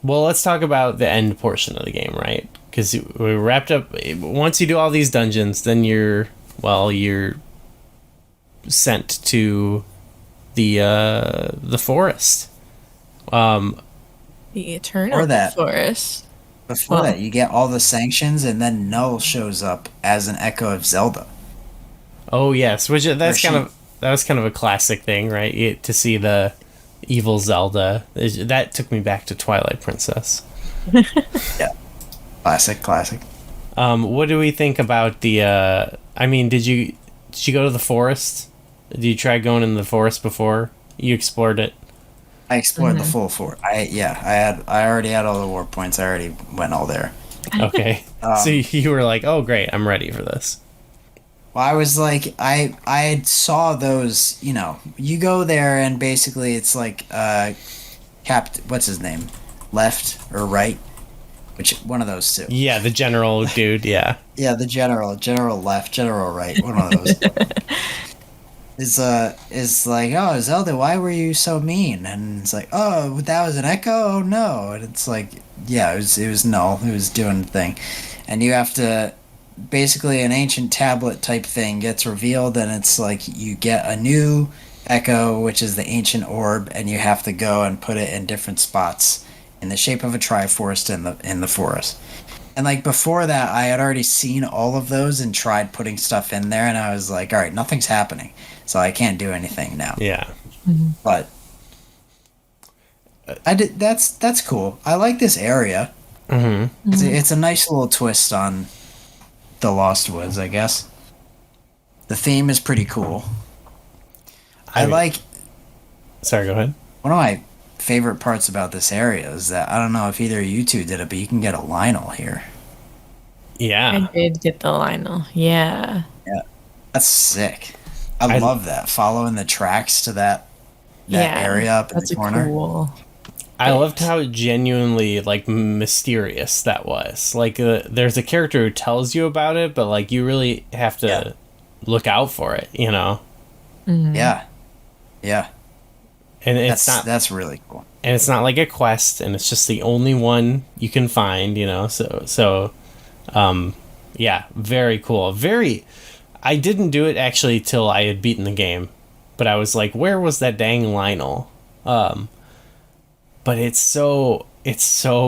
Well, let's talk about the end portion of the game, right? Because we wrapped up. Once you do all these dungeons, then you're sent to the forest. The Eternal Or that. Forest. Before that, you get all the sanctions, and then Null shows up as an echo of Zelda. Oh yes, which that's Or kind of that was kind of a classic thing, right? To see the evil Zelda, that took me back to Twilight Princess. Yeah, classic. What do we think about the? I mean, did you go to the forest? Did you try going in the forest before you explored it? I explored the full fort. I already had all the warp points. I already went all there. Okay, so you were like, "Oh, great, I'm ready for this." Well, I was like, I saw those. You go there and basically it's like what's his name, left or right, which one of those two? Yeah, the general dude. Yeah. Yeah, the general left, general right, one of those. is like, oh, Zelda, why were you so mean? And it's like, oh, that was an echo. Oh no! And it's like, yeah, it was Null. It was doing the thing, and you have to basically an ancient tablet type thing gets revealed, and it's like you get a new echo, which is the ancient orb, and you have to go and put it in different spots in the shape of a triforce in the forest. And like before that, I had already seen all of those and tried putting stuff in there, and I was like, all right, nothing's happening, so I can't do anything now. Yeah. But I did. That's cool. I like this area. Mm-hmm. It's a nice little twist on the Lost Woods, I guess. The theme is pretty cool. Sorry, go ahead. One of my favorite parts about this area is that I don't know if either of you two did it, but you can get a Lionel here. Yeah. I did get the Lionel. Yeah. Yeah, that's sick. I love that, following the tracks to that area up in the corner. Cool. I loved how genuinely like mysterious that was. Like, there's a character who tells you about it, but like you really have to look out for it, you know. Mm-hmm. Yeah. And that's really cool. And it's not like a quest, and it's just the only one you can find, you know. So, yeah, very cool. I didn't do it actually till I had beaten the game, but I was like, where was that dang Lionel? But it's so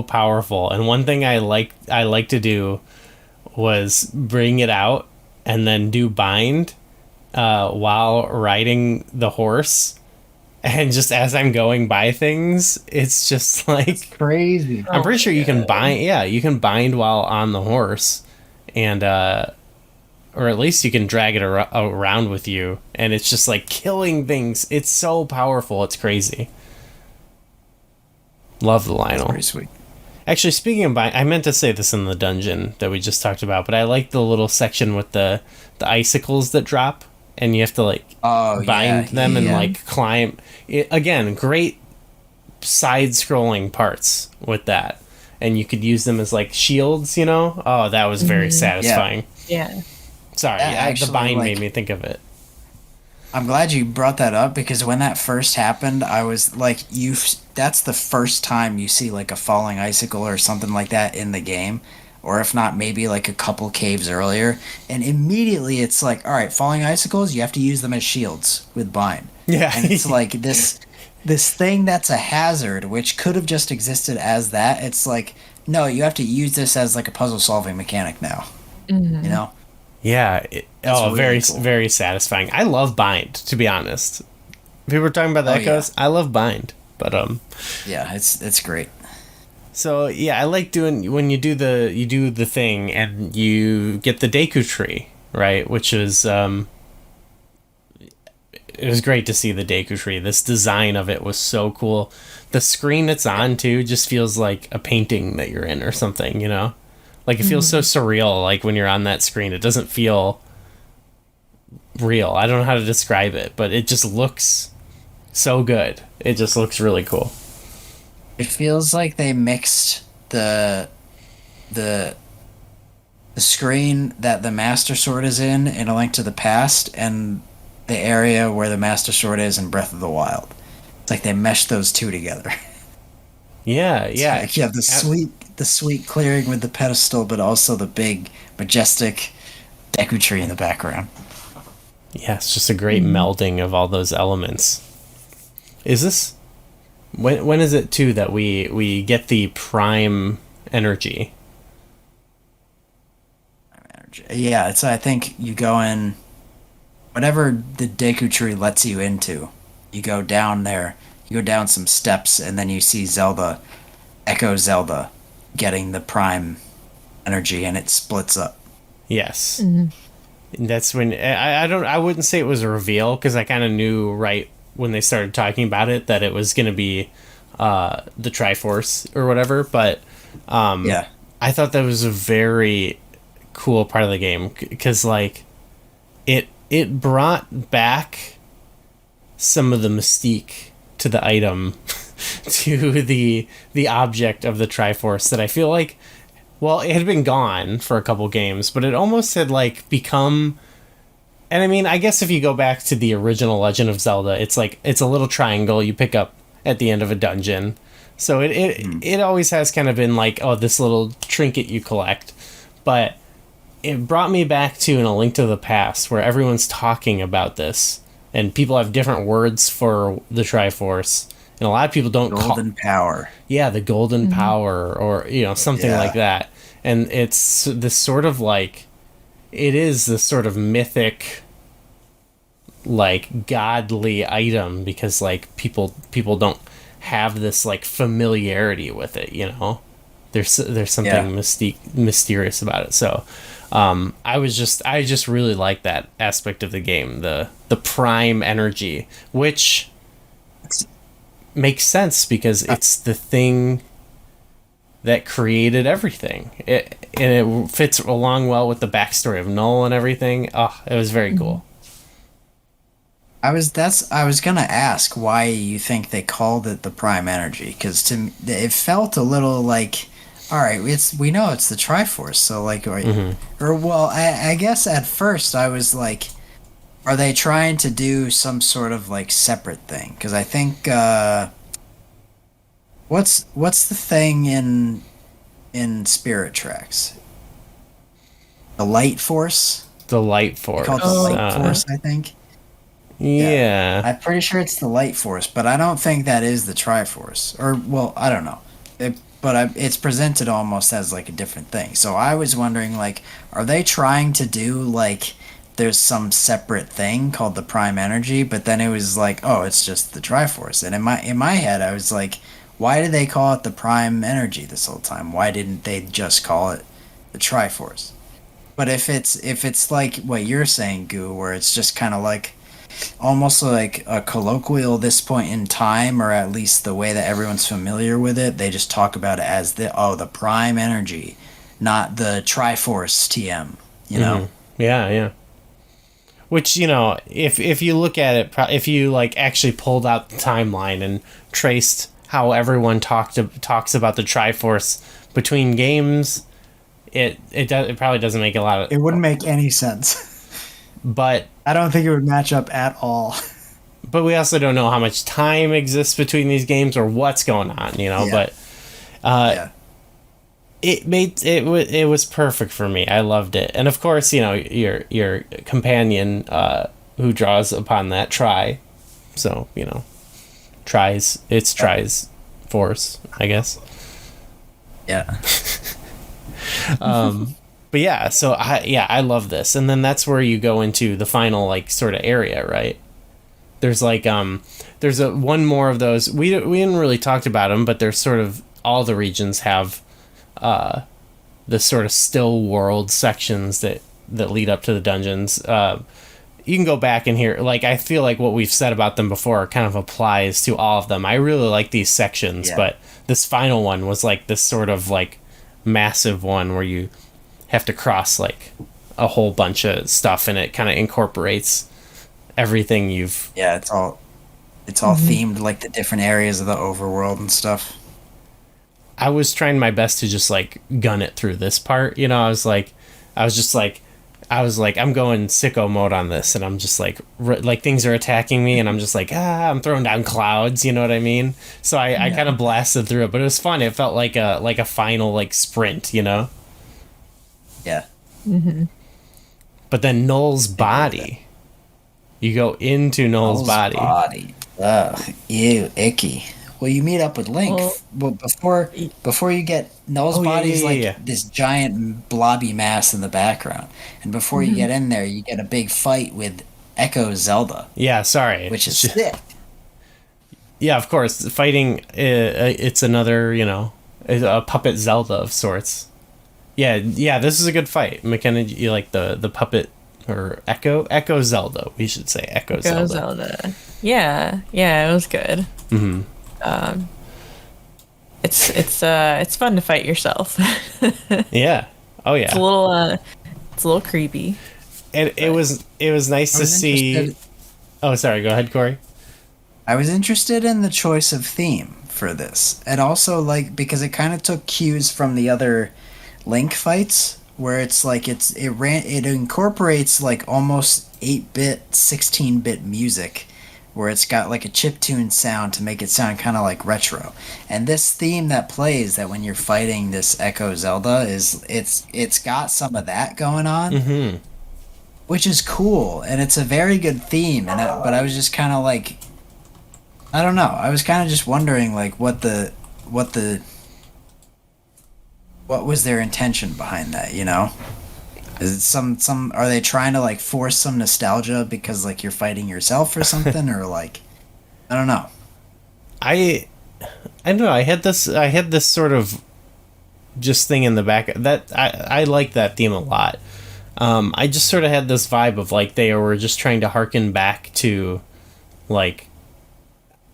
powerful. And one thing I like to do was bring it out and then do bind while riding the horse. And just as I'm going by things, it's just like That's crazy. I'm pretty sure you can bind. Yeah, you can bind while on the horse, and or at least you can drag it around with you, and it's just like killing things. It's so powerful. It's crazy. Love the Lionel. That's pretty sweet. Actually, speaking of bind, I meant to say this in the dungeon that we just talked about, but I like the little section with the icicles that drop. And you have to like bind them and like climb. Again, great side-scrolling parts with that, and you could use them as like shields. You know, oh, that was very satisfying. Yeah. Sorry, the bind made me think of it. I'm glad you brought that up because when that first happened, I was like, that's the first time you see like a falling icicle or something like that in the game. Or if not, maybe like a couple caves earlier. And immediately it's like, all right, falling icicles, you have to use them as shields with bind. Yeah. And it's like this thing that's a hazard, which could have just existed as that. It's like, no, you have to use this as like a puzzle-solving mechanic now. Mm-hmm. You know? Yeah. Really very, cool. very satisfying. I love bind, to be honest. People were talking about the echoes. Yeah. I love bind. But yeah, it's great. So yeah, I like doing when you do the thing and you get the Decu tree, right? Which is it was great to see the Deku tree. This design of it was so cool. The screen it's on too just feels like a painting that you're in or something, you know? Like it feels so surreal like when you're on that screen. It doesn't feel real. I don't know how to describe it, but it just looks so good. It just looks really cool. It feels like they mixed the screen that the Master Sword is in A Link to the Past and the area where the Master Sword is in Breath of the Wild. It's like they meshed those two together. Yeah, yeah. Like you have the sweet clearing with the pedestal, but also the big majestic Deku tree in the background. Yeah, it's just a great melding of all those elements. Is this when is it too that we get the prime energy? Yeah, it's I think you go in whatever the Deku tree lets you into. You go down there, you go down some steps, and then you see Zelda, Echo Zelda, getting the prime energy, and it splits up. Yes. And that's when I wouldn't say it was a reveal because I kind of knew right when they started talking about it that it was going to be the Triforce or whatever, but Yeah. I thought that was a very cool part of the game because like it brought back some of the mystique to the item to the object of the Triforce that I feel like, well, it had been gone for a couple games, but it almost had like become. And I mean, I guess if you go back to the original Legend of Zelda, it's like it's a little triangle you pick up at the end of a dungeon. So it always has kind of been like, oh, this little trinket you collect. But it brought me back to in A Link to the Past where everyone's talking about this and people have different words for the Triforce. And a lot of people don't Golden power. Yeah, the golden power or, something like that. And it's this sort of like, it is this sort of mythic, like godly item because like people don't have this like familiarity with it, There's something mysterious about it. So I just really like that aspect of the game, the prime energy, which makes sense because it's the thing that created everything. And it fits along well with the backstory of Null and everything. Oh, it was very cool. I was gonna ask why you think they called it the prime energy because to me, it felt a little like, all right, we know it's the Triforce, so like, or well, I guess at first I was like, are they trying to do some sort of like separate thing? Because I think what's the thing in Spirit Tracks? The Light Force. The Light Force. Called the Light Force, I think. Yeah. I'm pretty sure it's the Light Force, but I don't think that is the Triforce. Or, well, I don't know. It's presented almost as, like, a different thing. So I was wondering, like, are they trying to do, like, there's some separate thing called the Prime Energy, but then it was like, oh, it's just the Triforce. And in my head, I was like, why did they call it the Prime Energy this whole time? Why didn't they just call it the Triforce? But if it's like what you're saying, Goo, where it's just kind of like almost like a colloquial this point in time, or at least the way that everyone's familiar with it, they just talk about it as the prime energy, not the Triforce TM, Yeah. Which, if you look at it, if you like actually pulled out the timeline and traced how everyone talks about the Triforce between games, it probably doesn't make a lot of. It wouldn't make any sense. But I don't think it would match up at all. But we also don't know how much time exists between these games or what's going on, But it was perfect for me. I loved it, and of course, your companion who draws upon that Tri, so Tri's force, I guess. Yeah. But yeah, so I love this, and then that's where you go into the final like sort of area, right? There's like there's one more of those. We didn't really talk about them, but there's sort of all the regions have the sort of still world sections that lead up to the dungeons. You can go back and hear, like, I feel like what we've said about them before kind of applies to all of them. I really like these sections, but this final one was like this sort of like massive one where you have to cross like a whole bunch of stuff, and it kind of incorporates everything you've. Yeah, it's all themed like the different areas of the overworld and stuff. I was trying my best to just like gun it through this part, I was just like, I was like, I'm going sicko mode on this, and I'm just like things are attacking me, and I'm just like, I'm throwing down clouds, you know what I mean? So I kind of blasted through it, but it was fun. It felt like a final like sprint, you know? Yeah. Mm-hmm. But then Null's body, you go into Null's body. Ugh, ew, icky. Well, you meet up with Link. Well, before you get Null's body's this giant blobby mass in the background, and before you get in there, you get a big fight with Echo Zelda. Yeah, sorry, which is sick. Yeah, of course, fighting. It's another, a puppet Zelda of sorts. Yeah. This is a good fight. McKenna, you like the puppet or Echo Zelda? We should say Echo Zelda. Yeah, it was good. Mm-hmm. It's fun to fight yourself. Yeah. Oh yeah. It's a little creepy. And it was nice to see. Oh, sorry. Go ahead, Corey. I was interested in the choice of theme for this, and also because it kind of took cues from the other Link fights, where it's like it incorporates like almost 8-bit, 16-bit music, where it's got like a chiptune sound to make it sound kind of like retro. And this theme that plays that when you're fighting this Echo Zelda it's got some of that going on, mm-hmm. which is cool, and it's a very good theme. But I was just kind of like, I don't know. I was kind of just wondering like what was their intention behind that, you know? Is it some are they trying to like force some nostalgia because like you're fighting yourself or something, or like I don't know. I don't know. I had this sort of just thing in the back that I like that theme a lot. I just sort of had this vibe of like they were just trying to harken back to like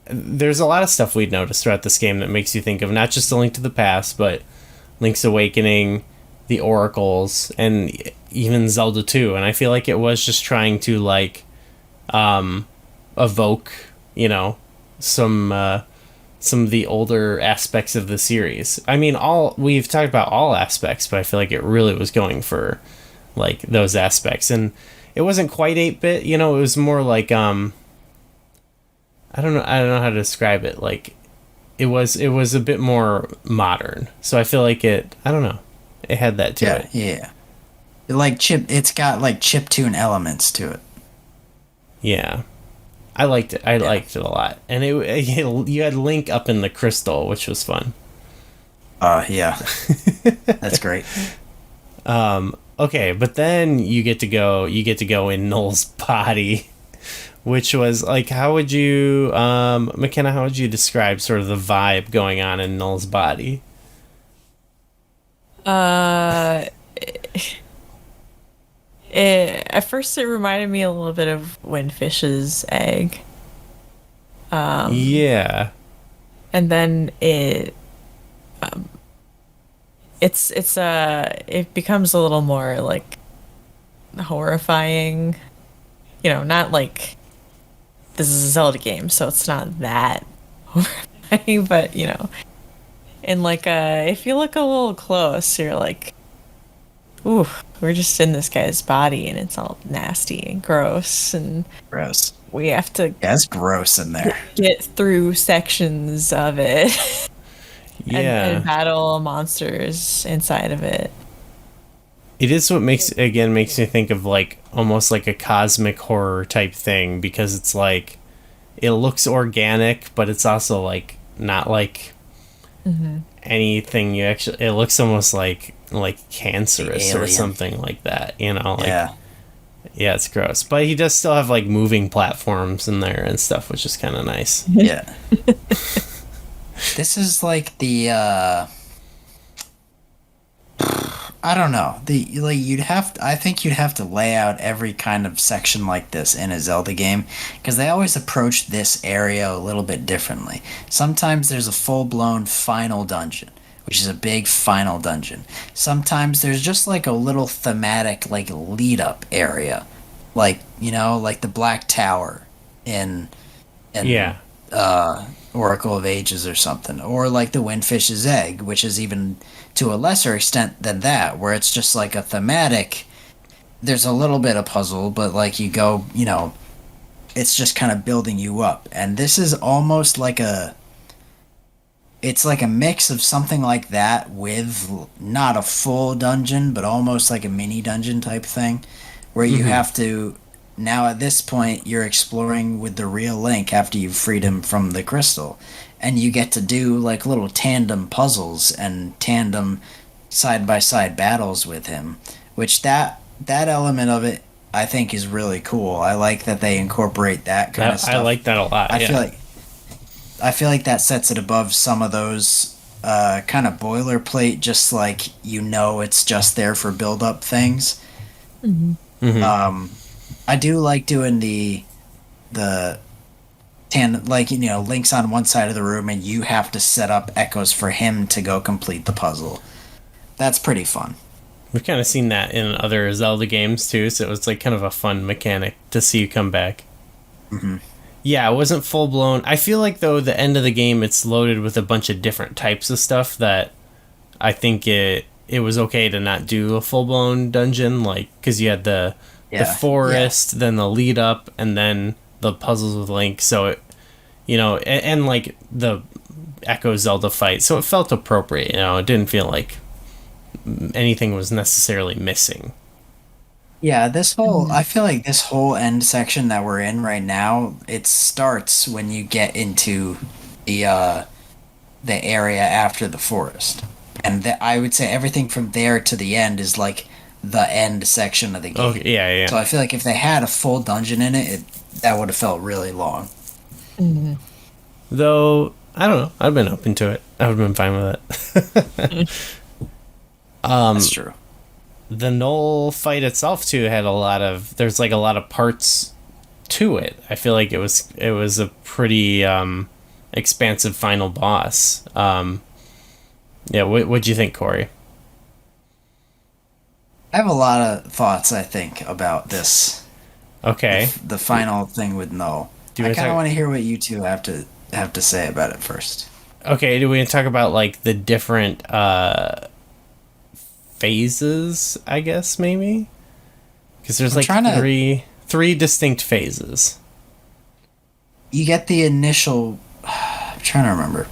there's a lot of stuff we'd noticed throughout this game that makes you think of not just A Link to the Past, but Link's Awakening, the Oracles, and even Zelda 2. And I feel like it was just trying to like evoke, some of the older aspects of the series. I mean, we've talked about all aspects, but I feel like it really was going for like those aspects. And it wasn't quite 8-bit, it was more like I don't know how to describe it. Like it was a bit more modern. So I feel like it had that to it. Yeah. It's got like chiptune elements to it. Yeah. I liked it. I liked it a lot. And you had Link up in the crystal, which was fun. Yeah. That's great. Okay, but then you get to go in Null's body, which was like, how would you McKenna, how would you describe sort of the vibe going on in Null's body? At first it reminded me a little bit of Windfish's egg. Yeah. And then it becomes a little more like horrifying. Not like this is a Zelda game, so it's not that horrifying, but and like if you look a little close, you're like, ooh, we're just in this guy's body and it's all nasty and gross, and we have to it's gross in there, get through sections of it. Yeah. and battle monsters inside of it. It is what makes me think of like almost like a cosmic horror type thing, because it's like it looks organic, but it's also like not like anything it looks almost like cancerous or something like that, yeah, it's gross, but he does still have like moving platforms in there and stuff, which is kind of nice. Yeah. This is like the I don't know. I think you'd have to lay out every kind of section like this in a Zelda game, because they always approach this area a little bit differently. Sometimes there's a full-blown final dungeon, which is a big final dungeon. Sometimes there's just like a little thematic like lead-up area, like like the Black Tower in Oracle of Ages or something, or like the Windfish's egg, which is even to a lesser extent than that, where it's just like a thematic there's a little bit of puzzle, but like you go, it's just kind of building you up. And this is almost like it's like a mix of something like that with not a full dungeon, but almost like a mini dungeon type thing, where you have to, now at this point, you're exploring with the real Link after you've freed him from the crystal. And you get to do like little tandem puzzles and tandem side by side battles with him, which that element of it I think is really cool. I like that they incorporate that kind of stuff. I like that a lot. I feel like that sets it above some of those kind of boilerplate, just like it's just there for build up things. I do like doing the Link's on one side of the room and you have to set up echoes for him to go complete the puzzle. That's pretty fun. We've kind of seen that in other Zelda games too, so it's like kind of a fun mechanic to see you come back. Yeah, it wasn't full blown. I feel like though the end of the game it's loaded with a bunch of different types of stuff that I think it was okay to not do a full blown dungeon, like because you had the forest, then the lead up, and then the puzzles with Link. So it, and like the Echo Zelda fight, so it felt appropriate. It didn't feel like anything was necessarily missing. Yeah, I feel like this whole end section that we're in right now, it starts when you get into the area after the forest. And I would say everything from there to the end is like the end section of the game. Oh, yeah. So I feel like if they had a full dungeon in it, that would have felt really long. Though, I don't know. I'd been open to it. I would have been fine with it. That's true. The Null fight itself too had there's like a lot of parts to it. I feel like it was a pretty expansive final boss. What'd you think, Corey? I have a lot of thoughts, I think, about this. Okay. The final thing with Null. I kind of want to hear what you two have to say about it first. Okay, do we want to talk about like the different phases, I guess, maybe? Because there's three distinct phases. You get the initial... I'm trying to remember.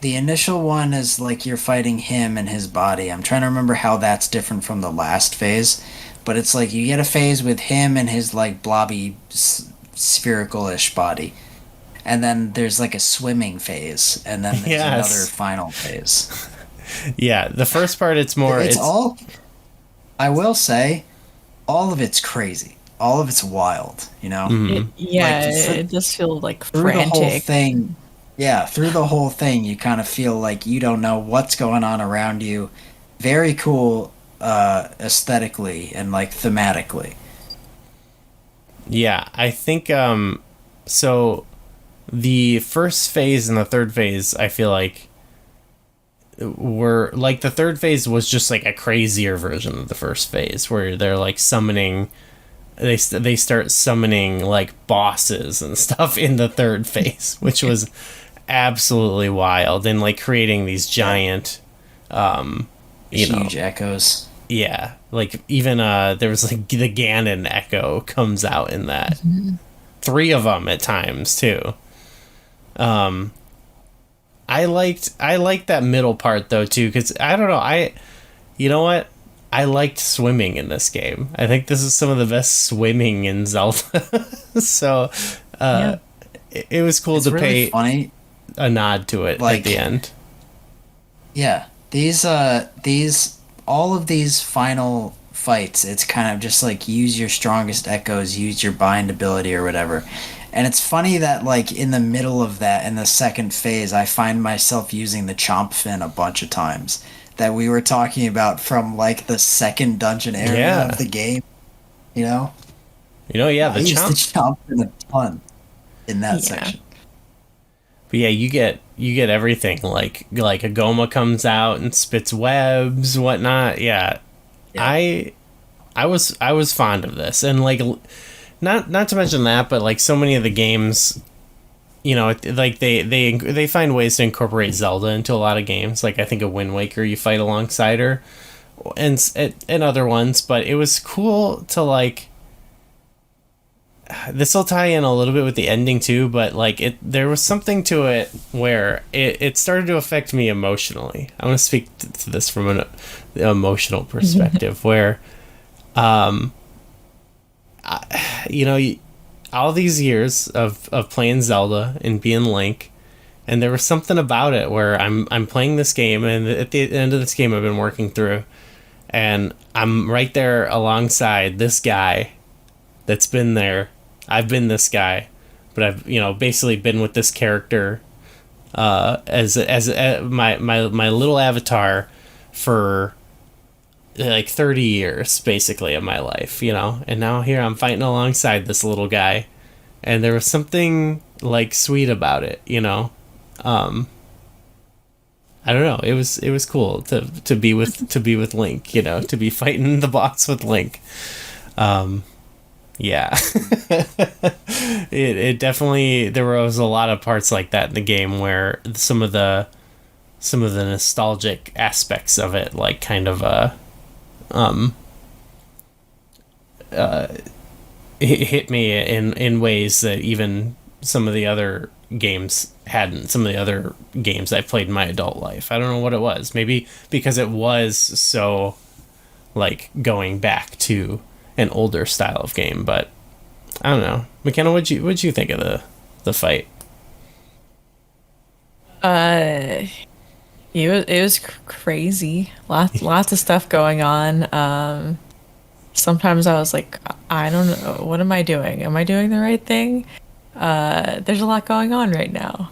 The initial one is like you're fighting him and his body. I'm trying to remember how that's different from the last phase. But it's like you get a phase with him and his like blobby spherical-ish body. And then there's like a swimming phase. And then there's another final phase. Yeah, the first part it's all... I will say, all of it's crazy. All of it's wild, It does feel like frantic. The whole thing... Yeah, through the whole thing, you kind of feel like you don't know what's going on around you. Very cool aesthetically and, like, thematically. Yeah, I think, so the first phase and the third phase, I feel like, were, like, the third phase was just, like, a crazier version of the first phase, where they're, like, summoning... They start summoning, like, bosses and stuff in the third phase, which was... absolutely wild, and like creating these giant huge echoes. Yeah, like even there was like the Ganon echo comes out in that. 3 of them at times too. I liked that middle part though too, because I don't know, I liked swimming in this game. I think this is some of the best swimming in Zelda. So it was cool to really pay funny. A nod to it at the end. Yeah, these all of these final fights, it's kind of just like use your strongest echoes, use your bind ability or whatever. And it's funny that like in the middle of that, in the second phase, I find myself using the chomp fin a bunch of times that we were talking about from like the second dungeon area of the game. The chomp fin a ton in that section. But yeah, you get everything like a Goma comes out and spits webs, whatnot. Yeah. I was fond of this, and like not to mention that, but like so many of the games, like they find ways to incorporate Zelda into a lot of games. Like I think of Wind Waker, you fight alongside her, and other ones, but it was cool to like. This will tie in a little bit with the ending too, but like there was something to it where it started to affect me emotionally. I want to speak to this from an emotional perspective, where, all these years of playing Zelda and being Link, and there was something about it where I'm playing this game, and at the end of this game I've been working through, and I'm right there alongside this guy that's been there. I've been this guy, but I've basically been with this character as my little avatar for like 30 years basically of my life, and now here I'm fighting alongside this little guy, and there was something like sweet about it. I don't know, it was cool to be with Link, to be fighting the boss with Link. Yeah. it definitely, there was a lot of parts like that in the game where some of the nostalgic aspects of it, like kind of hit me in ways that even some of the other games hadn't. Some of the other games I played in my adult life, I don't know what it was. Maybe because it was so like going back to an older style of game, but I don't know. McKenna, what'd you think of the fight? It was crazy. Lots of stuff going on. Sometimes I was like, I don't know, what am I doing? Am I doing the right thing? There's a lot going on right now.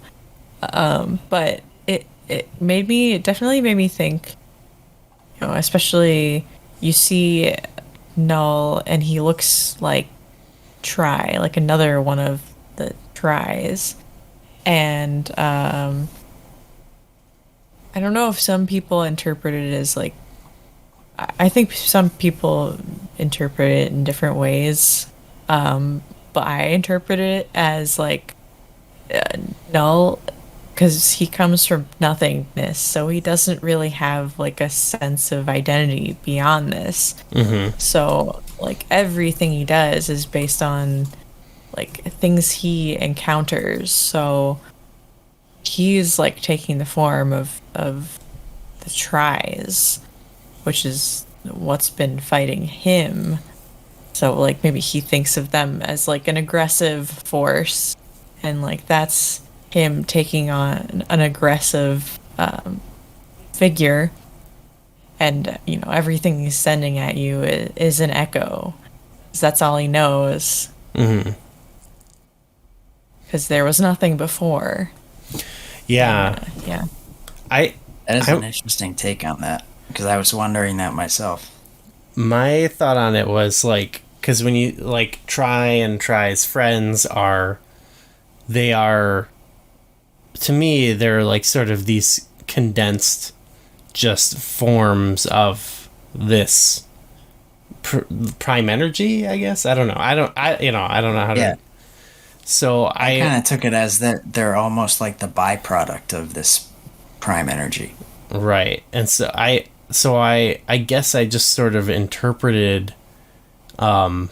But it definitely made me think, especially you see Null, and he looks like another one of the tries, and I don't know if some people interpret it as like, I think some people interpret it in different ways, but I interpret it as like Null, because he comes from nothingness, so he doesn't really have like a sense of identity beyond this. Mm-hmm. So like everything he does is based on like things he encounters. So he's like taking the form of the tries, which is what's been fighting him. So like maybe he thinks of them as like an aggressive force, and like that's him taking on an aggressive figure, and everything he's sending at you is an echo, because that's all he knows. Mm-hmm. Because there was nothing before. Yeah. Yeah. That is an interesting take on that, because I was wondering that myself. My thought on it was like, because when you like tries friends they are, to me, they're like sort of these condensed just forms of this prime energy, I guess. I don't know. I don't know how to. So I kind of took it as that they're almost like the byproduct of this prime energy. Right. And so I guess I just sort of interpreted him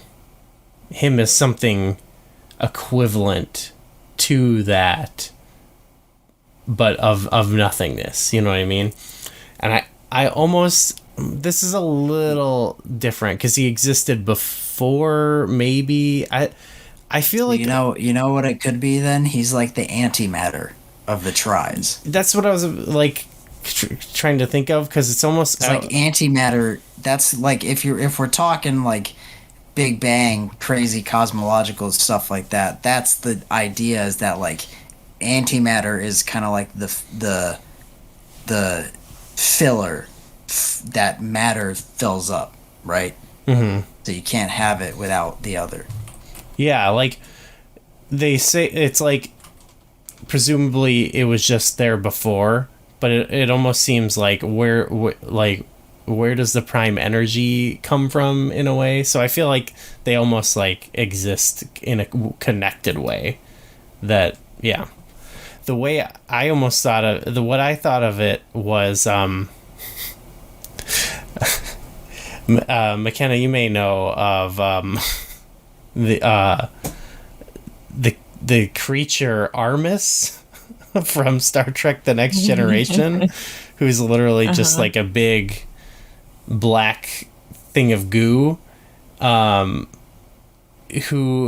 as something equivalent to that, but of nothingness, you know what I mean? And I almost, this is a little different because he existed before, maybe. I feel like, you know what it could be then? He's like the antimatter of the tries. That's what I was like trying to think of, because it's almost like antimatter. That's like if we're talking like Big Bang, crazy cosmological stuff like that. That's the idea, is that like antimatter is kind of like the filler that matter fills up, right? Mm-hmm. So you can't have it without the other. Yeah, like they say, it's like presumably it was just there before, but it almost seems like where does the prime energy come from in a way? So I feel like they almost like exist in a connected way. That, yeah. The way I almost thought of what I thought of it was McKenna, you may know of the the creature Armus from Star Trek: The Next Generation, who's literally just like a big black thing of goo, who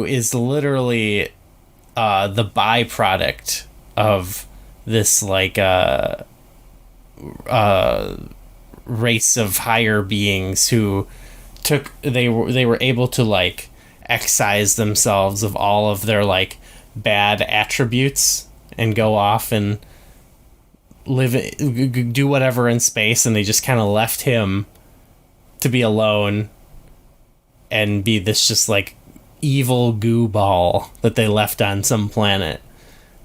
is literally the byproduct of this like race of higher beings who they were able to like excise themselves of all of their like bad attributes and go off and do whatever in space, and they just kind of left him to be alone and be this just like evil goo ball that they left on some planet.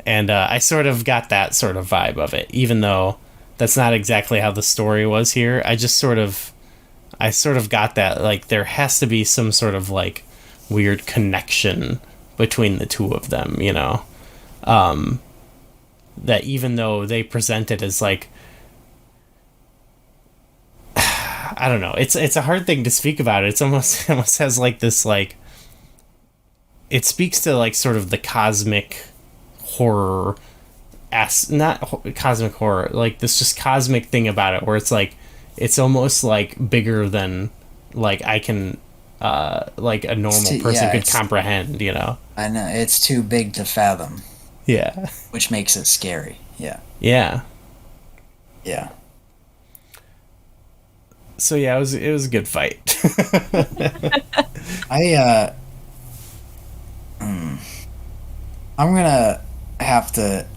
And I sort of got that sort of vibe of it, even though that's not exactly how the story was here. I sort of got that, like, there has to be some sort of like weird connection between the two of them, you know? That even though they present it as like, I don't know, it's a hard thing to speak about. It almost has like this, like, it speaks to like sort of the cosmic horror, not cosmic horror, like this just cosmic thing about it, where it's like, it's almost like bigger than like I can like a normal person could comprehend, you know? I know, it's too big to fathom. Yeah. Which makes it scary. Yeah. Yeah. Yeah. So yeah, it was a good fight. I'm gonna have to.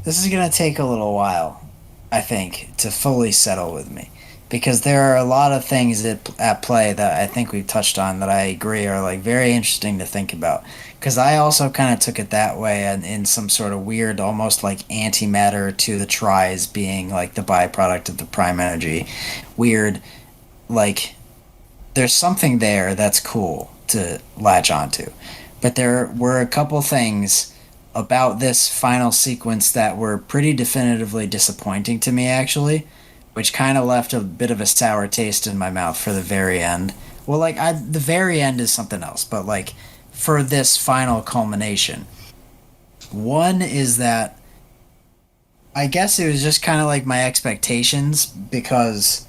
This is gonna take a little while, I think, to fully settle with me, because there are a lot of things at play that I think we've touched on that I agree are like very interesting to think about. Because I also kind of took it that way, and in some sort of weird, almost like antimatter to the tries being like the byproduct of the prime energy. Weird, like, there's something there that's cool to latch onto. But there were a couple things about this final sequence that were pretty definitively disappointing to me, actually, which kind of left a bit of a sour taste in my mouth for the very end. Well, like, the very end is something else, but like, for this final culmination. One is that I guess it was just kind of like my expectations, because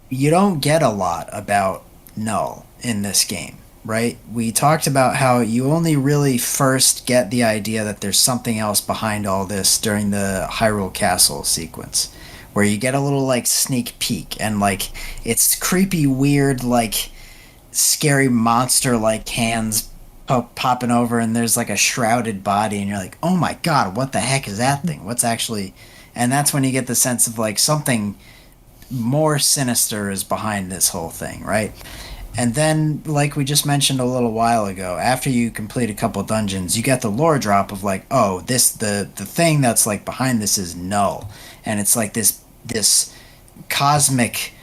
you don't get a lot about Null in this game, right? We talked about how you only really first get the idea that there's something else behind all this during the Hyrule Castle sequence, where you get a little like sneak peek, and like it's creepy, weird, like scary monster like hands popping over, and there's like a shrouded body, and you're like, oh my god, what the heck is that thing? What's actually... And that's when you get the sense of like something more sinister is behind this whole thing, right? And then, like we just mentioned a little while ago, after you complete a couple dungeons, you get the lore drop of like, oh, this the thing that's like behind this is Null, and it's like this cosmic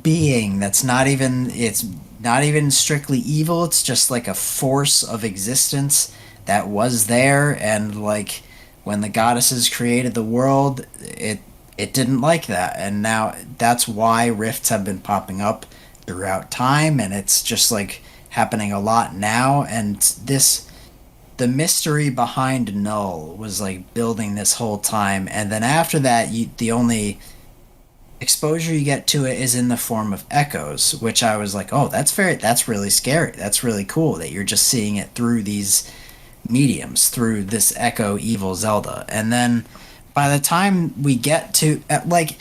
being that's not even strictly evil. It's just like a force of existence that was there, and like when the goddesses created the world, it didn't like that, and now that's why rifts have been popping up throughout time, and it's just like happening a lot now. And the mystery behind Null was like building this whole time, and then after that, the only exposure you get to it is in the form of echoes, which I was like, oh, that's really scary. That's really cool that you're just seeing it through these mediums, through this echo evil Zelda. And then by the time we get to like,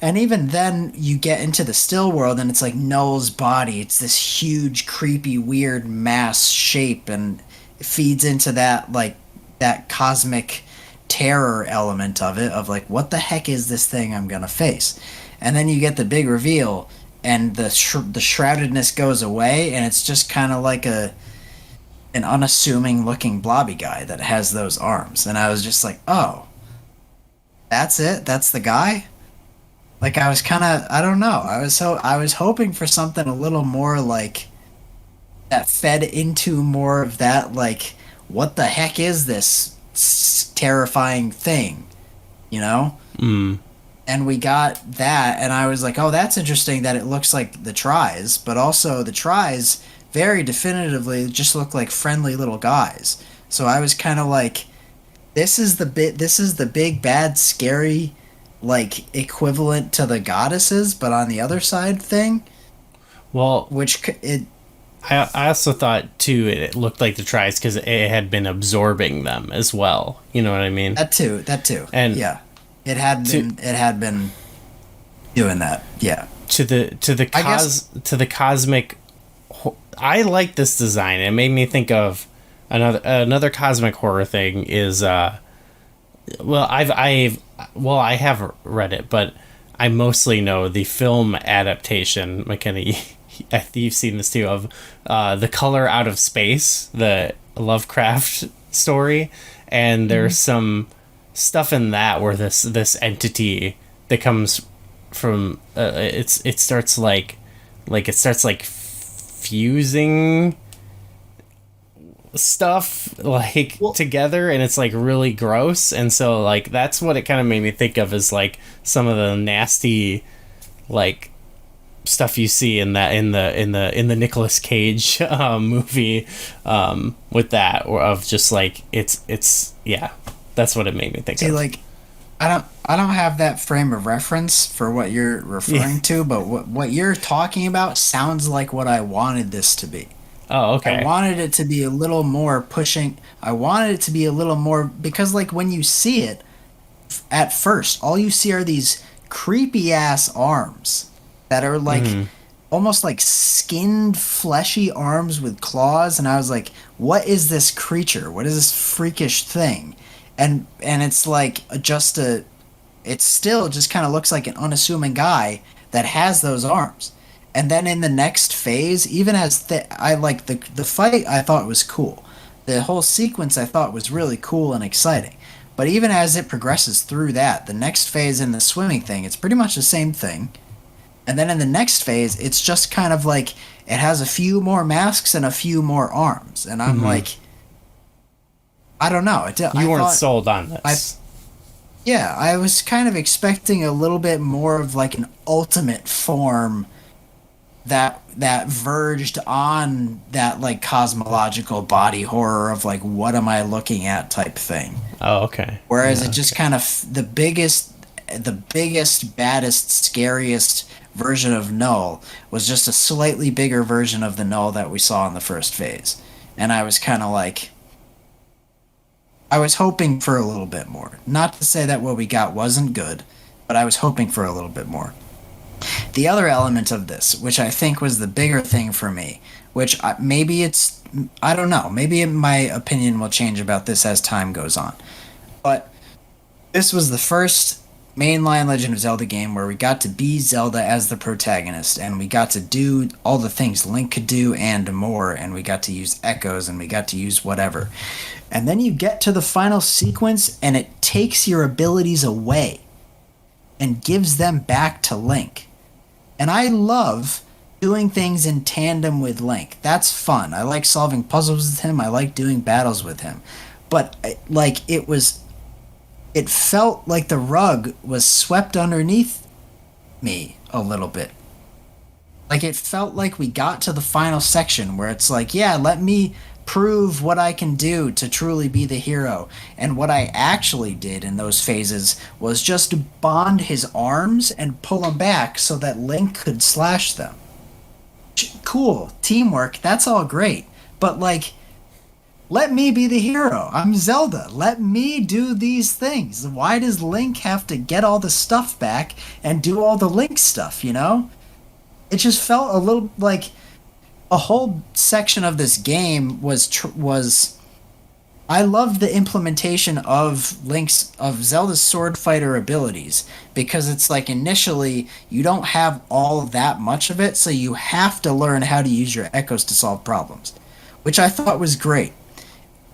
and even then you get into the still world, and it's like Null's body. It's this huge, creepy, weird mass shape, and it feeds into that like that cosmic terror element of it, of like, what the heck is this thing I'm gonna face? And then you get the big reveal, and the shroudedness goes away, and it's just kind of like an unassuming looking blobby guy that has those arms. And I was just like, oh, that's it? That's the guy? Like, I was kind of, I don't know, I was hoping for something a little more like that fed into more of that, like, what the heck is this terrifying thing, you know? and we got that, and I was like, oh, that's interesting that it looks like the tries, but also the tries very definitively just look like friendly little guys. So I was kind of like, this is the big bad scary like equivalent to the goddesses, but on the other side thing. Well, which it. I also thought too it looked like the tries because it had been absorbing them as well. You know what I mean? That too. And yeah, it had been doing that. Yeah. To the cosmic. I like this design. It made me think of another cosmic horror thing is I have read it, but I mostly know the film adaptation. McKenna, I think you've seen this too, of The Color Out of Space, the Lovecraft story, and there's some stuff in that where this entity that comes from it starts like fusing stuff together, and it's like really gross, and so like that's what it kind of made me think of as like some of the nasty like stuff you see in the Nicolas Cage movie with that, or of just like it's yeah, that's what it made me think of. Like I don't have that frame of reference for what you're referring to, but what you're talking about sounds like what I wanted this to be. Oh, okay. I wanted it to be a little more pushing. I wanted it to be a little more, because like when you see it at first, all you see are these creepy ass arms that are like almost like skinned fleshy arms with claws, and I was like, what is this creature? What is this freakish thing? And it's like it still just kind of looks like an unassuming guy that has those arms. And then in the next phase, even as I like the fight, I thought was cool. The whole sequence I thought was really cool and exciting. But even as it progresses through that, the next phase in the swimming thing, it's pretty much the same thing. And then in the next phase, it's just kind of like it has a few more masks and a few more arms. And I'm like, I don't know. You weren't sold on this. I was kind of expecting a little bit more of like an ultimate form that verged on that like cosmological body horror of like, what am I looking at type thing. Oh, okay. Whereas it just kind of the biggest, baddest, scariest version of Null was just a slightly bigger version of the Null that we saw in the first phase. And I was kind of like, I was hoping for a little bit more. Not to say that what we got wasn't good, but I was hoping for a little bit more. The other element of this, which I think was the bigger thing for me, which maybe it's, I don't know, maybe my opinion will change about this as time goes on. But this was the first mainline Legend of Zelda game where we got to be Zelda as the protagonist, and we got to do all the things Link could do and more, and we got to use echoes, and we got to use whatever. And then you get to the final sequence, and it takes your abilities away and gives them back to Link. And I love doing things in tandem with Link. That's fun. I like solving puzzles with him. I like doing battles with him. But like it felt like the rug was swept underneath me a little bit. Like it felt like we got to the final section where it's like, yeah, let me prove what I can do to truly be the hero. And what I actually did in those phases was just bond his arms and pull them back so that Link could slash them. Cool. Teamwork. That's all great. But like, let me be the hero. I'm Zelda. Let me do these things. Why does Link have to get all the stuff back and do all the Link stuff, you know? It just felt a little like a whole section of this game was I loved the implementation of Zelda's sword fighter abilities, because it's like initially you don't have all that much of it, so you have to learn how to use your echoes to solve problems, which I thought was great.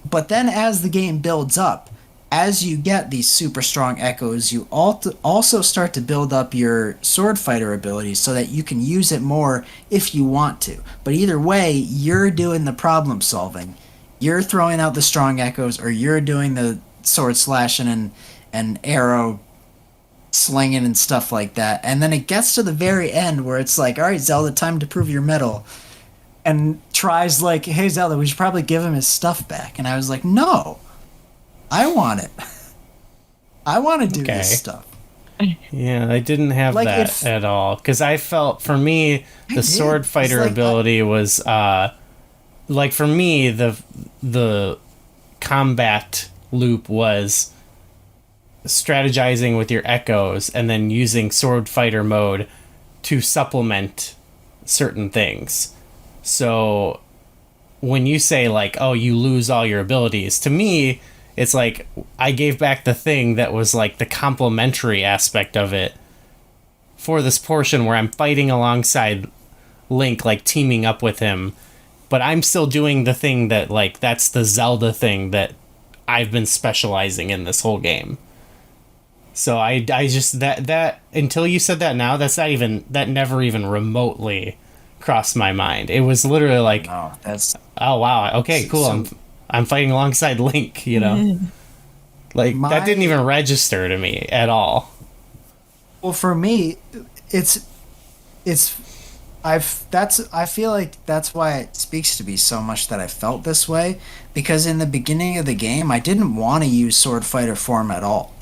But then as the game builds up, as you get these super strong echoes, you also start to build up your sword fighter abilities so that you can use it more if you want to. But either way, you're doing the problem solving. You're throwing out the strong echoes, or you're doing the sword slashing and arrow slinging and stuff like that. And then it gets to the very end where it's like, all right, Zelda, time to prove your mettle. And tries like, hey, Zelda, we should probably give him his stuff back. And I was like, no, I want it. I want to do this stuff. Yeah, I didn't have that at all. Because I felt, for me, the sword fighter ability was, like, for me, the combat loop was strategizing with your echoes and then using sword fighter mode to supplement certain things. So when you say, like, oh, you lose all your abilities, to me, it's like I gave back the thing that was, like, the complementary aspect of it for this portion where I'm fighting alongside Link, like, teaming up with him. But I'm still doing the thing that, like, that's the Zelda thing that I've been specializing in this whole game. So I just, that until you said that now, that never even remotely crossed my mind. It was literally like, oh wow, okay, cool. I'm fighting alongside Link, you know. Like, that didn't even register to me at all. Well, for me, I feel like that's why it speaks to me so much that I felt this way, because in the beginning of the game, I didn't want to use sword fighter form at all.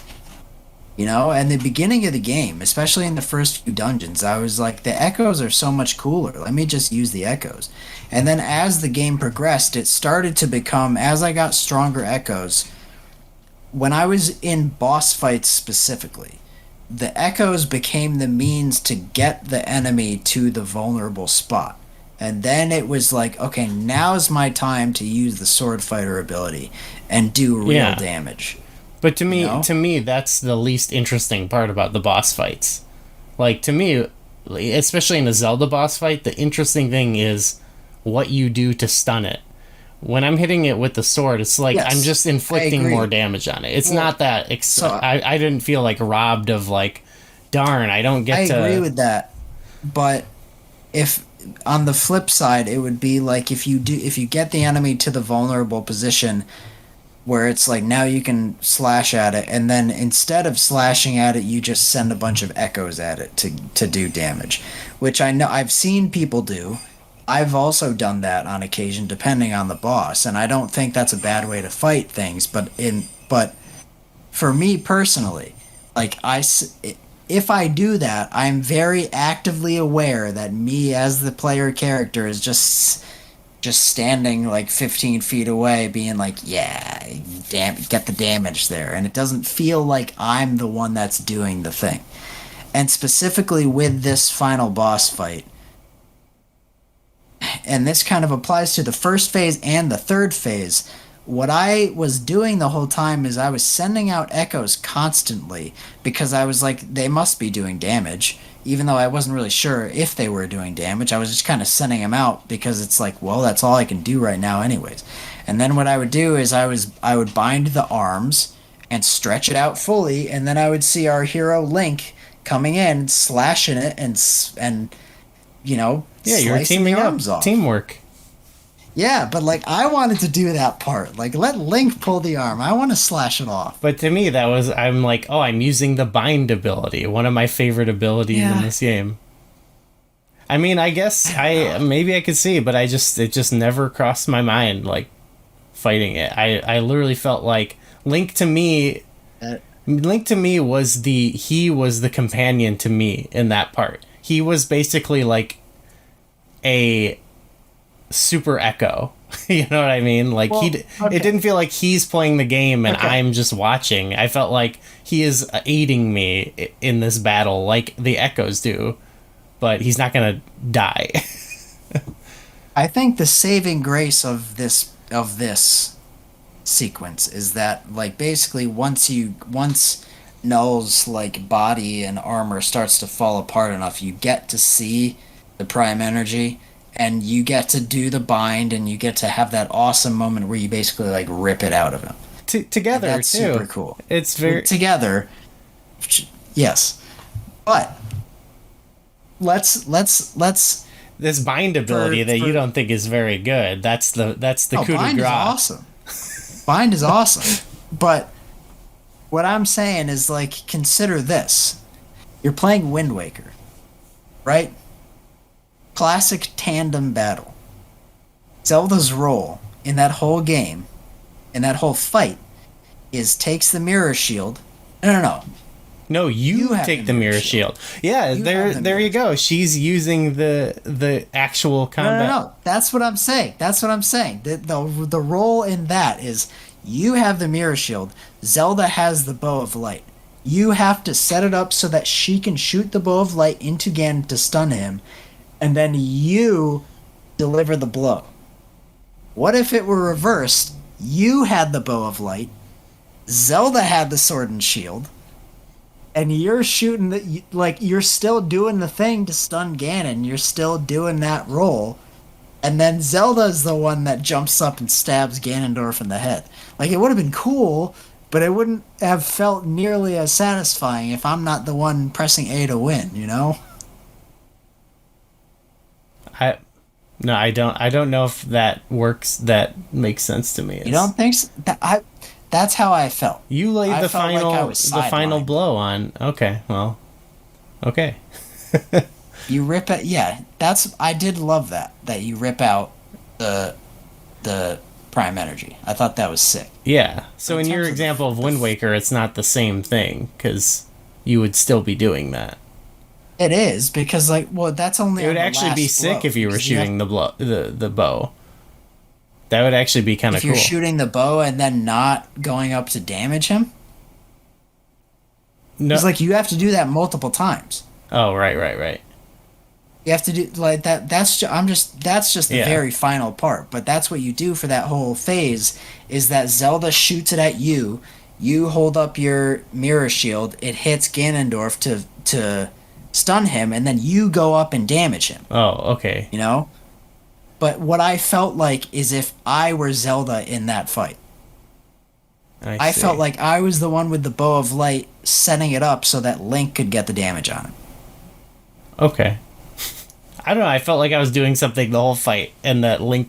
You know, and the beginning of the game, especially in the first few dungeons, I was like, the echoes are so much cooler. Let me just use the echoes. And then as the game progressed, it started to become, as I got stronger echoes, when I was in boss fights specifically, the echoes became the means to get the enemy to the vulnerable spot. And then it was like, okay, now's my time to use the sword fighter ability and do real damage. But to me, that's the least interesting part about the boss fights. Like, to me, especially in a Zelda boss fight, the interesting thing is what you do to stun it. When I'm hitting it with the sword, it's like I'm just inflicting more damage on it. It's not that... I didn't feel, like, robbed of, like, darn, I don't get to... I agree with that. But if... on the flip side, it would be like if you get the enemy to the vulnerable position... where it's like now you can slash at it, and then instead of slashing at it, you just send a bunch of echoes at it to do damage, which I know I've seen people do. I've also done that on occasion, depending on the boss, and I don't think that's a bad way to fight things. But for me personally, like if I do that, I'm very actively aware that me as the player character is just standing like 15 feet away being like, yeah, get the damage there. And it doesn't feel like I'm the one that's doing the thing. And specifically with this final boss fight, and this kind of applies to the first phase and the third phase, what I was doing the whole time is I was sending out echoes constantly because I was like, they must be doing damage. Even though I wasn't really sure if they were doing damage, I was just kind of sending them out because it's like, well, that's all I can do right now anyways. And then what I would do is I would bind the arms and stretch it out fully, and then I would see our hero Link coming in, slashing it, and you know, you're teaming the arms up, off. Teamwork. Yeah, but like I wanted to do that part. Like let Link pull the arm. I want to slash it off. But to me, I'm like, oh, I'm using the bind ability, one of my favorite abilities in this game. I mean, I guess maybe I could see, but it just never crossed my mind, like fighting it. I literally felt like Link to me was the companion to me in that part. He was basically like a super echo. You know what I mean? Like, it didn't feel like he's playing the game and I'm just watching. I felt like he is aiding me in this battle like the echoes do, but he's not gonna die. I think the saving grace of this sequence is that, like, basically once Null's like body and armor starts to fall apart enough, you get to see the prime energy, and you get to do the bind, and you get to have that awesome moment where you basically like rip it out of him. Together, and that's too. Super cool. It's very together. Yes, but let's this bind ability that you don't think is very good. That's the coup de grace. Bind is awesome. Bind is awesome, but what I'm saying is, like, consider this. You're playing Wind Waker, right? Classic tandem battle. Zelda's role in that whole game, in that whole fight, is takes the mirror shield. No. No, you take the mirror shield. Yeah, there you go. She's using the actual combat. No. That's what I'm saying. The role in that is you have the mirror shield. Zelda has the bow of light. You have to set it up so that she can shoot the bow of light into Ganon to stun him, and then you deliver the blow. What if it were reversed? You had the bow of light, Zelda had the sword and shield, and you're shooting you're still doing the thing to stun Ganon. You're still doing that role, and then Zelda's the one that jumps up and stabs Ganondorf in the head. Like, it would have been cool, but it wouldn't have felt nearly as satisfying if I'm not the one pressing A to win. You know? No, I don't know if that works. That makes sense to me. You don't think so? That's how I felt. You laid the final blow on. Okay, well, okay. You rip it. Yeah, I did love that you rip out the prime energy. I thought that was sick. Yeah. So in your example of Wind Waker, it's not the same thing because you would still be doing that. It is because that's only. It would actually be sick if you were shooting the bow. That would actually be kind of cool. If you're shooting the bow and then not going up to damage him? No. It's you have to do that multiple times. Oh, right. You have to do that. That's just the very final part. But that's what you do for that whole phase, is that Zelda shoots it at you. You hold up your mirror shield. It hits Ganondorf to stun him, and then you go up and damage him. Oh, okay. You know? But what I felt like is if I were Zelda in that fight. I felt like I was the one with the bow of light setting it up so that Link could get the damage on him. Okay. I don't know, I felt like I was doing something the whole fight, and that Link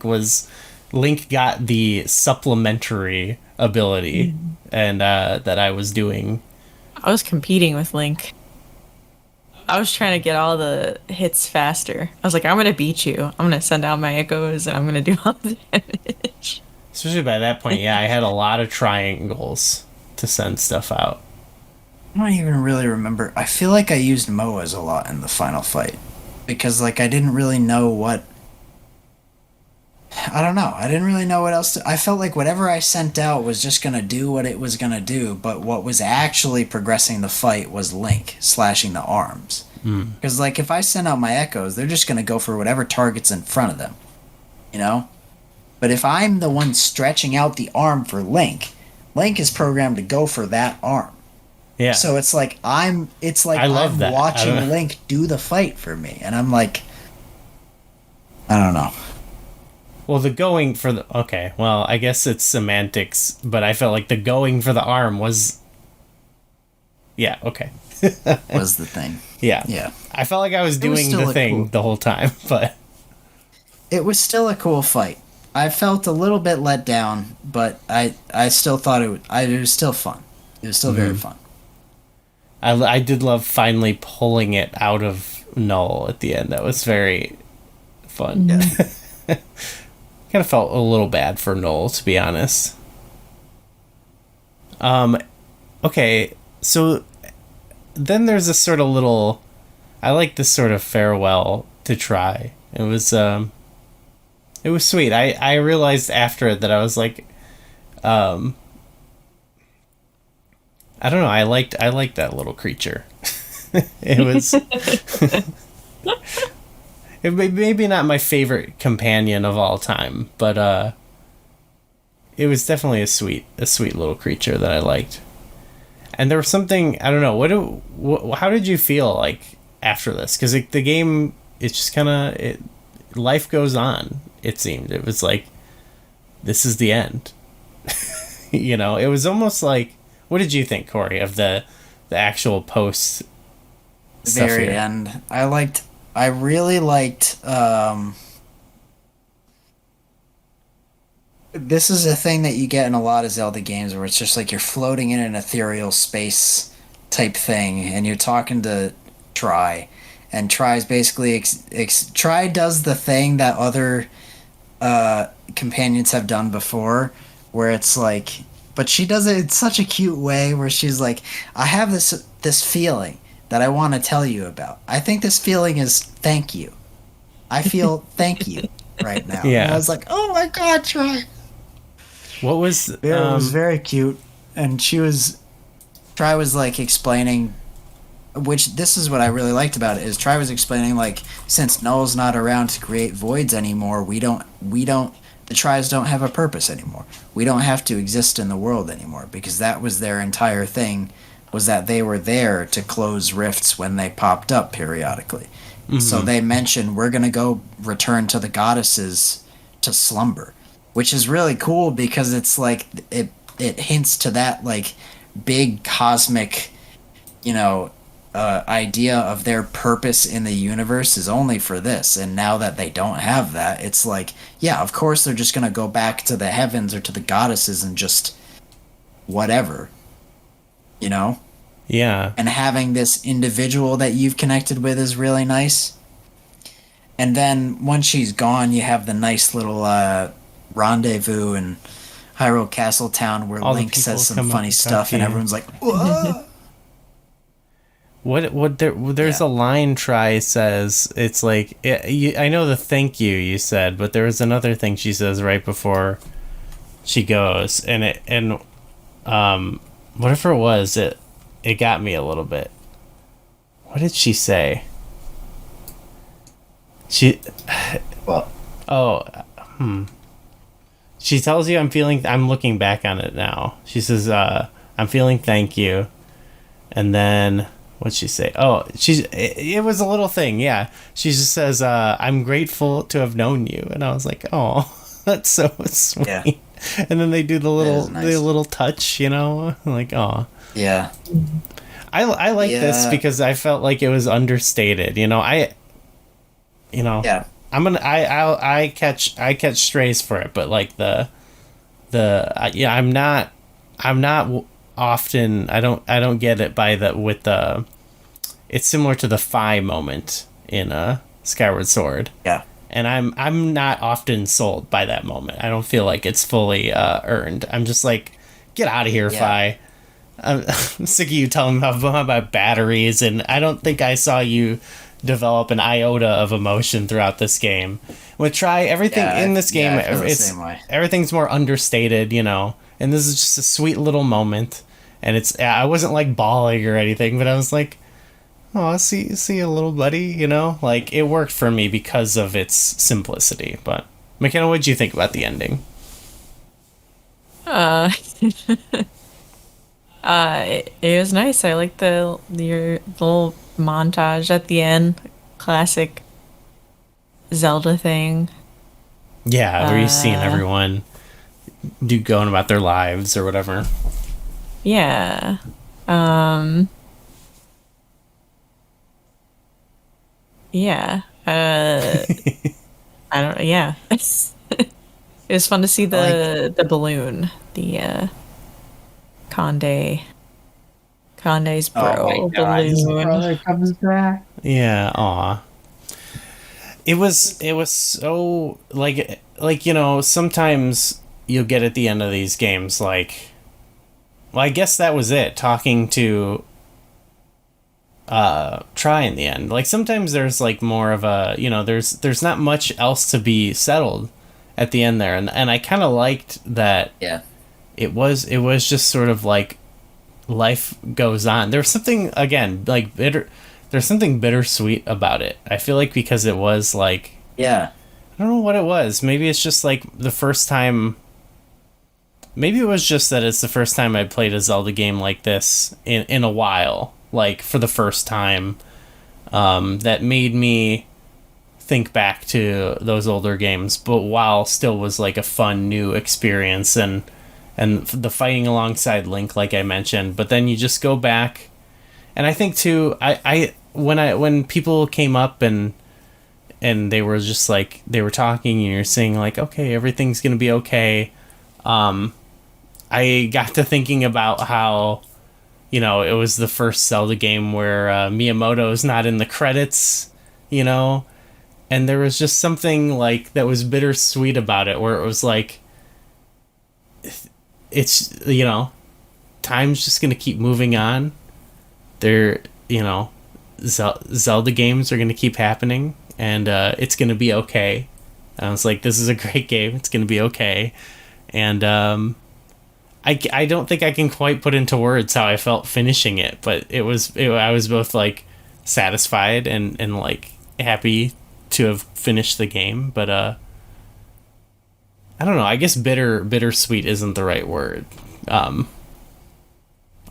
got the supplementary ability, and that I was doing. I was competing with Link. I was trying to get all the hits faster. I was like, I'm going to beat you. I'm going to send out my echoes, and I'm going to do all the damage. Especially by that point, yeah, I had a lot of triangles to send stuff out. I don't even really remember. I feel like I used MOAs a lot in the final fight. Because, I didn't really know what... I don't know. I didn't really know what else to... I felt like whatever I sent out was just going to do what it was going to do, but what was actually progressing the fight was Link slashing the arms. Because, if I send out my echoes, they're just going to go for whatever target's in front of them. You know? But if I'm the one stretching out the arm for Link is programmed to go for that arm. Yeah. So it's like I'm watching Link do the fight for me, and I'm like, I don't know. Well, the going for the... Okay, well, I guess it's semantics, but I felt like the going for the arm was... Yeah, okay. Was the thing. Yeah. Yeah. I felt like I was doing the thing the whole time, but... It was still a cool fight. I felt a little bit let down, but I still thought it was still fun. It was still very fun. I did love finally pulling it out of Null at the end. That was very fun. Yeah. Kind of felt a little bad for Null, to be honest. Okay, so then there's this sort of little... I like this sort of farewell to Try. It was sweet. I realized after it that I was like... I don't know, I liked that little creature. It was... It maybe not my favorite companion of all time, but it was definitely a sweet little creature that I liked. And there was something, I don't know, how did you feel like after this? Because the game, it's just kind of, life goes on, it seemed. It was like, this is the end. You know, it was almost like, what did you think, Corey, of the actual post stuff very here? end? I really liked this is a thing that you get in a lot of Zelda games where it's just like you're floating in an ethereal space type thing, and you're talking to Tri, and Tri's basically Tri does the thing that other companions have done before, where it's like, but she does it in such a cute way where she's like, I have this feeling that I want to tell you about. I think this feeling is thank you. I feel thank you right now. Yeah. And I was like, oh my god, Tri. What was It was very cute, and Tri was like explaining, which this is what I really liked about it, is Tri was explaining like, since Null's not around to create voids anymore, the Tris don't have a purpose anymore. We don't have to exist in the world anymore, because that was their entire thing, was that they were there to close rifts when they popped up periodically. Mm-hmm. So they mentioned, we're gonna go return to the goddesses to slumber, which is really cool because it's like it hints to that like big cosmic, idea of their purpose in the universe is only for this. And now that they don't have that, it's like, yeah, of course they're just gonna go back to the heavens or to the goddesses and just whatever, Yeah. And having this individual that you've connected with is really nice. And then once she's gone, you have the nice little rendezvous in Hyrule Castle Town where All Link says some funny stuff, and everyone's like, whoa! There's a line Tri says, it's like, I know the thank you said, but there was another thing she says right before she goes, and whatever it was, it got me a little bit. What did she say? She tells you, I'm looking back on it now. She says, I'm feeling thank you. And then what'd she say? Oh, it was a little thing. Yeah. She just says, I'm grateful to have known you. And I was like, oh, that's so sweet. Yeah. And then they do the little touch, like, oh. Yeah. I like this because I felt like it was understated. Yeah. I catch strays for it, but like I'm not often, I don't get it it's similar to the Fi moment in Skyward Sword. Yeah. And I'm not often sold by that moment. I don't feel like it's fully earned. I'm just like, get out of here, Fi. I'm sick of you telling me about batteries, and I don't think I saw you develop an iota of emotion throughout this game. With Tri, everything in this game, everything's more understated, and this is just a sweet little moment. And I wasn't like bawling or anything, but I was like, oh, see a little buddy, like it worked for me because of its simplicity. But McKenna, what did you think about the ending? It was nice. I like your little montage at the end, classic Zelda thing. Yeah, where you're seeing everyone going about their lives or whatever. Yeah. Yeah. I don't. Yeah. It was fun to see the balloon, the Conde's bro balloon. His brother comes back. Yeah. Aw. It was so like sometimes you'll get at the end of these games like, well, I guess that was it, talking to Tri in the end. Like sometimes there's like more of a, there's not much else to be settled at the end there, and I kind of liked that. Yeah. It was just sort of like life goes on. There's something, again, like there's something bittersweet about it. I feel like because it was like, yeah, I don't know what it was. Maybe it's just like the first time. Maybe it was just that it's the first time I played a Zelda game like this in a while, like for the first time, that made me think back to those older games, but while still was like a fun new experience, and the fighting alongside Link, like I mentioned. But then you just go back, and I think too, when people came up and they were just like, they were talking and you're saying like, okay, everything's gonna be okay. I got to thinking about how, it was the first Zelda game where Miyamoto is not in the credits, and there was just something like that was bittersweet about it, where it was like, it's, time's just gonna keep moving on. Zelda games are gonna keep happening, and it's gonna be okay. And I was like, this is a great game. It's gonna be okay, and I don't think I can quite put into words how I felt finishing it, but I was both like satisfied and like happy to have finished the game, but I don't know. I guess bittersweet isn't the right word.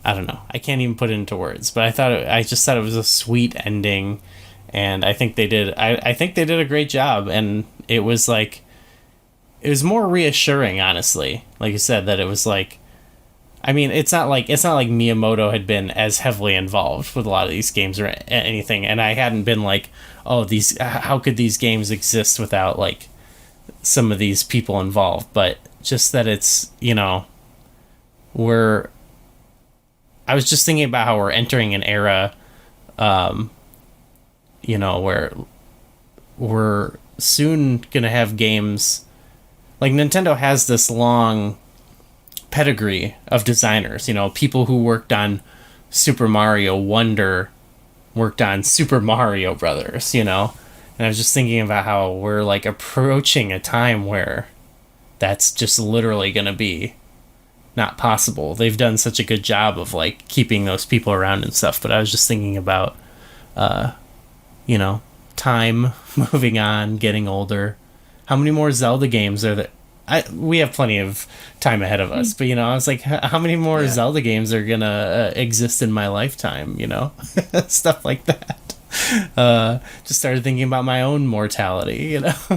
I don't know. I can't even put it into words, but I just thought it was a sweet ending, and I think they did. I think they did a great job, and it was more reassuring, honestly. Like you said, that it was like, I mean, it's not like Miyamoto had been as heavily involved with a lot of these games or anything, and I hadn't been like, oh, how could these games exist without like some of these people involved? But just that it's, I was just thinking about how we're entering an era, where we're soon gonna have games like Nintendo has this long pedigree of designers, people who worked on Super Mario Wonder, worked on Super Mario Brothers, and I was just thinking about how we're like approaching a time where that's just literally gonna be not possible. They've done such a good job of like keeping those people around and stuff, but I was just thinking about time moving on, getting older. How many more Zelda games are there? We have plenty of time ahead of us, but I was like, how many more Zelda games are gonna exist in my lifetime? Stuff like that. Just started thinking about my own mortality. It's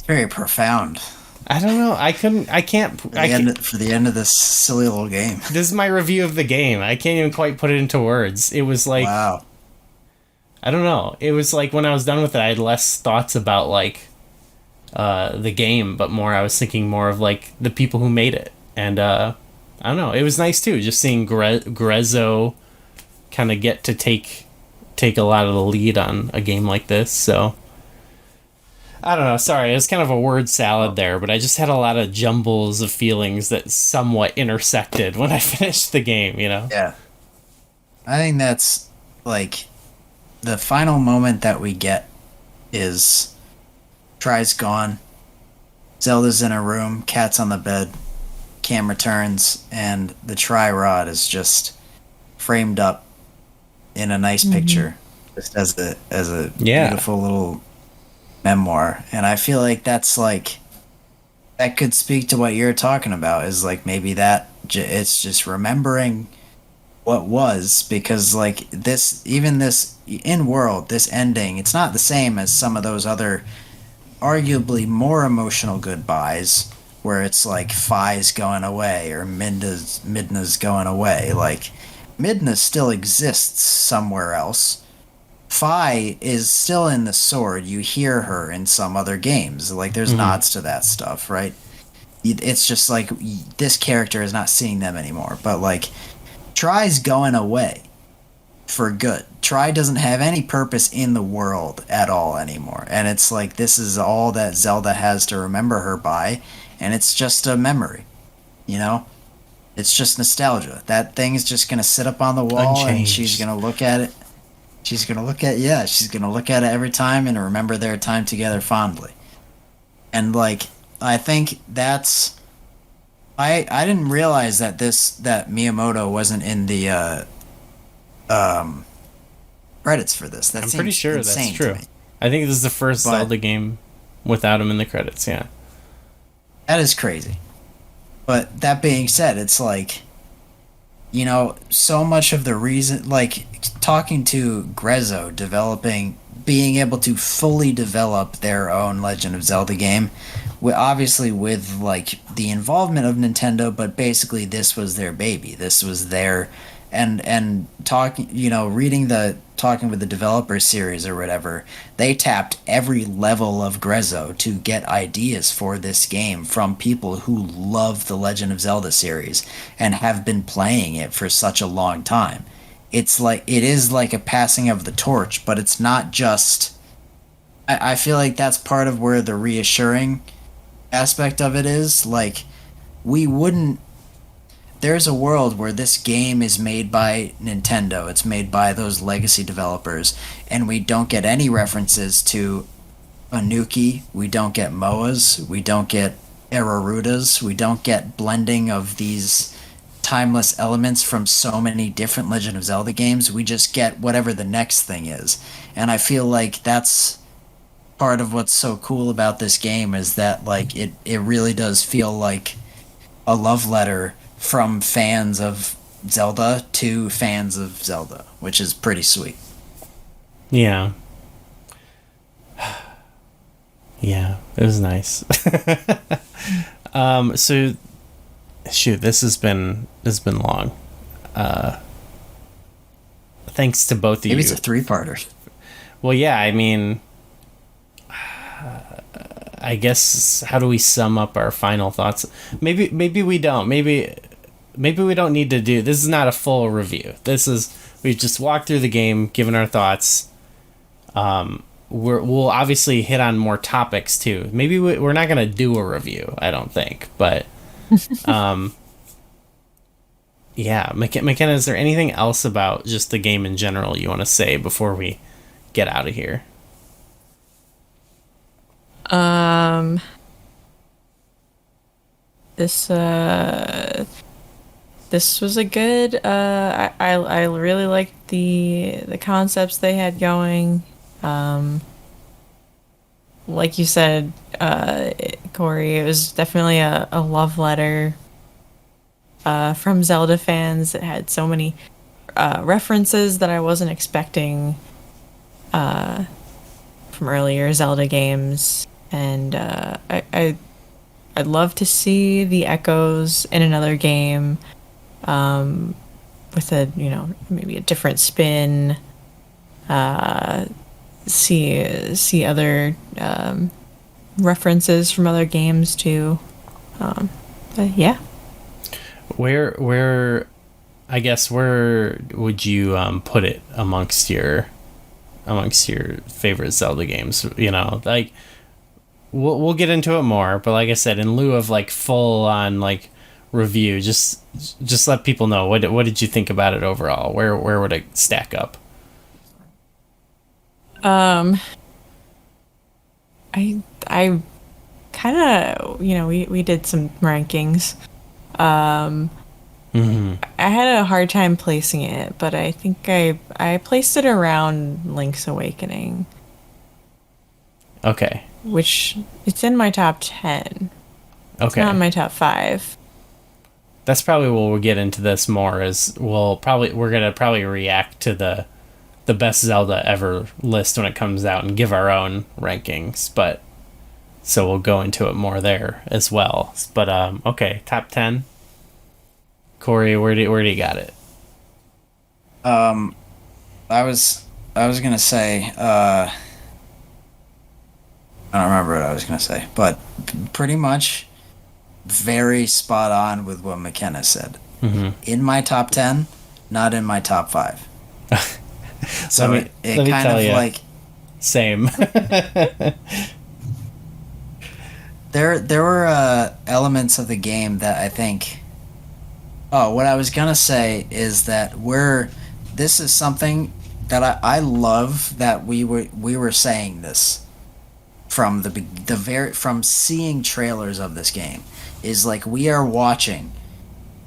very profound. I don't know. For the end of this silly little game. This is my review of the game. I can't even quite put it into words. It was like, wow. I don't know. It was like when I was done with it, I had less thoughts about like the game, but I was thinking more of like the people who made it. And I don't know. It was nice too, just seeing Grezzo kind of get to take a lot of the lead on a game like this. So I don't know. Sorry, it was kind of a word salad there, but I just had a lot of jumbles of feelings that somewhat intersected when I finished the game, Yeah. I think that's, like, the final moment that we get is Try's gone, Zelda's in a room, Cat's on the bed, camera turns, and the Try rod is just framed up in a nice picture, just as a beautiful little memoir. And I feel like that's like, that could speak to what you're talking about, is like maybe that it's just remembering what was, because like this in-world, this ending, it's not the same as some of those other arguably more emotional goodbyes where it's like Fi's going away or Midna's going away. Like, Midna still exists somewhere else. Fi is still in the sword. You hear her in some other games. Like, there's nods to that stuff, right? It's just like, this character is not seeing them anymore. But, like, Try's going away for good. Try doesn't have any purpose in the world at all anymore. And it's like, this is all that Zelda has to remember her by. And it's just a memory, It's just nostalgia. That thing's just going to sit up on the wall and she's going to look at it. She's going to look at it every time and remember their time together fondly. And, like, I think that's... I didn't realize that Miyamoto wasn't in the credits for this. I'm pretty sure that's true. I think this is the first Zelda game without him in the credits, yeah. That is crazy. But that being said, it's like, so much of the reason, like, talking to Grezzo, being able to fully develop their own Legend of Zelda game, obviously with, like, the involvement of Nintendo, but basically this was their baby. This was their, and talking, reading the talking with the developer series or whatever, they tapped every level of Grezzo to get ideas for this game from people who love the Legend of Zelda series and have been playing it for such a long time. It is like a passing of the torch, but it's not just. I feel like that's part of where the reassuring aspect of it is. Like, we wouldn't. There's a world where this game is made by Nintendo. It's made by those legacy developers, and we don't get any references to Anuki. We don't get MOAs. We don't get Ararudas. We don't get blending of these timeless elements from so many different Legend of Zelda games. We just get whatever the next thing is. And I feel like that's part of what's so cool about this game, is that like it really does feel like a love letter from fans of Zelda to fans of Zelda, which is pretty sweet. Yeah. Yeah, it was nice. So shoot, this has been long. Thanks to both of you. Maybe it's a 3-parter. Well, yeah, I mean, I guess, how do we sum up our final thoughts? Maybe we don't. Maybe we don't need to do. This is not a full review. We've just walked through the game, given our thoughts. We'll obviously hit on more topics too. Maybe we're not gonna do a review, I don't think, but yeah. McKenna, is there anything else about just the game in general you want to say before we get out of here? This was a good. I really liked the concepts they had going. Like you said, Corey, it was definitely a love letter from Zelda fans. It had so many references that I wasn't expecting from earlier Zelda games, and I'd love to see the echoes in another game, with maybe a different spin. See other references from other games too. But yeah. Where would you put it amongst your favorite Zelda games? Like, we'll get into it more, but like I said, in lieu of like full on like review, just let people know what did you think about it overall? Where would it stack up? I kind of, we did some rankings. Mm-hmm. I had a hard time placing it, but I think I placed it around Link's Awakening. Okay. Which, it's in my top 10. Okay. It's not in my top 5. That's probably where we'll get into this more, is we're gonna probably react to the best Zelda ever list when it comes out and give our own rankings, but so we'll go into it more there as well. But okay, top 10. Corey, where do you got it? I was gonna say, I don't remember what I was gonna say, but pretty much very spot on with what McKenna said. Mm-hmm. In my top 10, not in my top 5. So it kind of like same. There were elements of the game that I think. Oh, what I was gonna say is that this is something that I love that we were saying this from from seeing trailers of this game, is like we are watching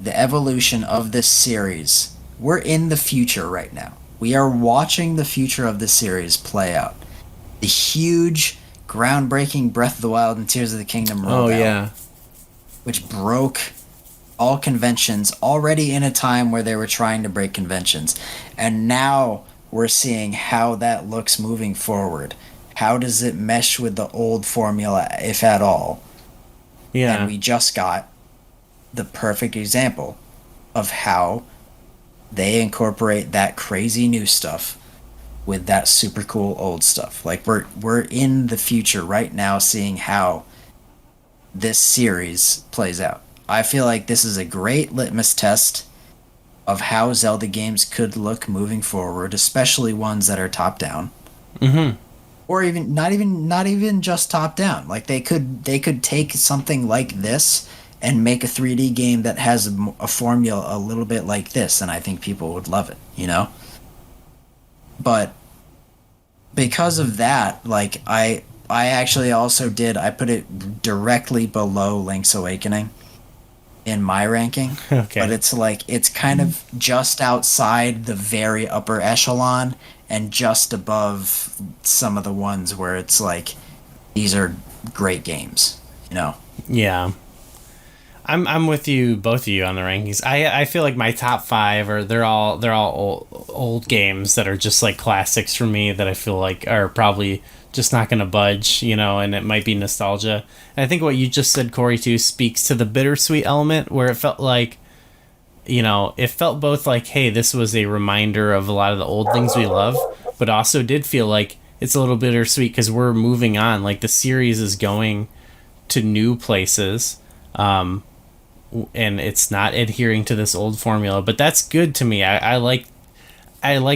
the evolution of this series. We're in the future right now. We are watching the future of this series play out. The huge, groundbreaking Breath of the Wild and Tears of the Kingdom rollout. Oh, yeah. Which broke all conventions already in a time where they were trying to break conventions. And now we're seeing how that looks moving forward. How does it mesh with the old formula, if at all? Yeah. And we just got the perfect example of how they incorporate that crazy new stuff with that super cool old stuff. Like we're in the future right now seeing how this series plays out. I feel like this is a great litmus test of how Zelda games could look moving forward, especially ones that are top down. Mm-hmm. Or not even just top down. Like they could take something like this and make a 3D game that has a formula a little bit like this, and I think people would love it, you know? But because of that, like I actually also I put it directly below Link's Awakening in my ranking. Okay. But it's like it's kind of just outside the very upper echelon and just above some of the ones where it's like these are great games, you know. Yeah. I'm with you, both of you, on the rankings. I feel like my top 5 are they're all old games that are just like classics for me that I feel like are probably just not going to budge, you know, and it might be nostalgia. And I think what you just said, Corey, too, speaks to the bittersweet element where it felt like, you know, it felt both like, hey, this was a reminder of a lot of the old things we love, but also did feel like it's a little bittersweet because we're moving on. Like the series is going to new places. And it's not adhering to this old formula, but that's good to me. I like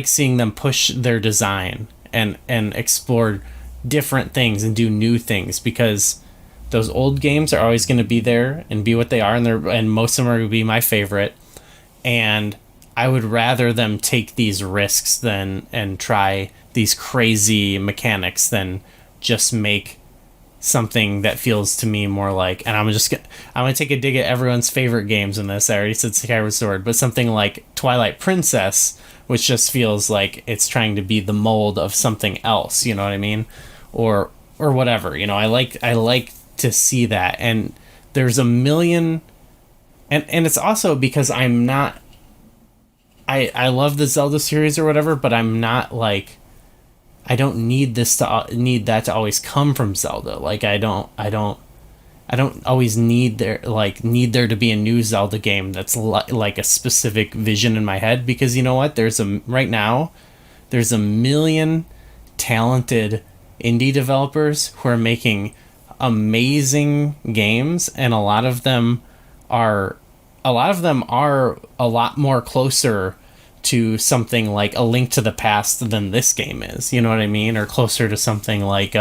seeing them push their design and explore different things and do new things, because those old games are always going to be there and be what they are, and most of them are going to be my favorite. And I would rather them take these risks and try these crazy mechanics than just make something that feels to me more like, and I'm gonna take a dig at everyone's favorite games in this. I already said Skyward Sword, but something like Twilight Princess, which just feels like it's trying to be the mold of something else, you know what I mean? Or whatever, you know. I like to see that, and there's a million, and it's also because I'm not, I love the Zelda series or whatever, but I'm not like, I don't need that to always come from Zelda. Like I don't always need there to be a new Zelda game that's like a specific vision in my head, because you know what? Right now there's a million talented indie developers who are making amazing games, and a lot of them are a lot more closer to something like A Link to the Past than this game is, you know what I mean? Or closer to something like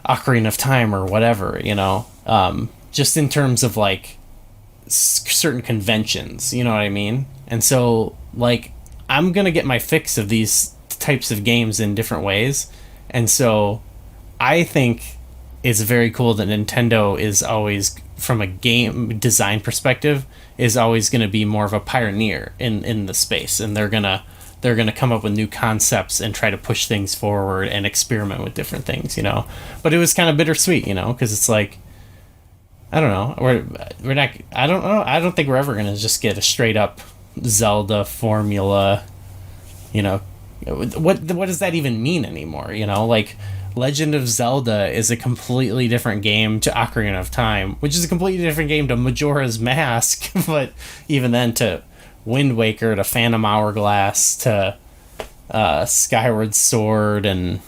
Ocarina of Time or whatever, you know? Just in terms of like certain conventions, you know what I mean? And so like I'm gonna get my fix of these types of games in different ways, and so I think it's very cool that Nintendo is always, from a game design perspective, is always going to be more of a pioneer in the space, and they're gonna come up with new concepts and try to push things forward and experiment with different things, you know. But it was kind of bittersweet, you know, because it's like, I don't know, we're not, I don't know, I don't think we're ever gonna just get a straight up Zelda formula, you know. What does that even mean anymore, you know? Like, Legend of Zelda is a completely different game to Ocarina of Time, which is a completely different game to Majora's Mask, but even then to Wind Waker, to Phantom Hourglass, to Skyward Sword, and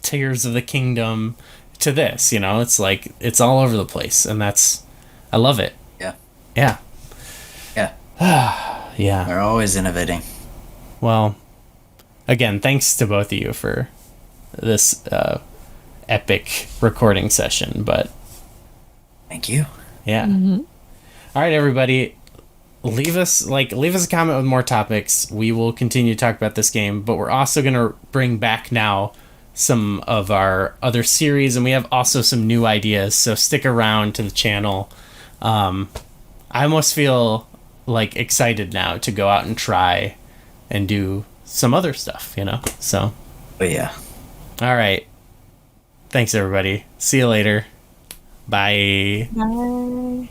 Tears of the Kingdom, to this, you know? It's like, it's all over the place, and I love it. Yeah. Yeah. Yeah. Yeah. They're always innovating. Well, again, thanks to both of you for this epic recording session, but thank you. Yeah. Mm-hmm. All right, everybody, leave us a comment with more topics. We will continue to talk about this game, but we're also going to bring back now some of our other series, and we have also some new ideas, so stick around to the channel. I almost feel like excited now to go out and try and do some other stuff, you know? So. But yeah. All right. Thanks, everybody. See you later. Bye. Bye.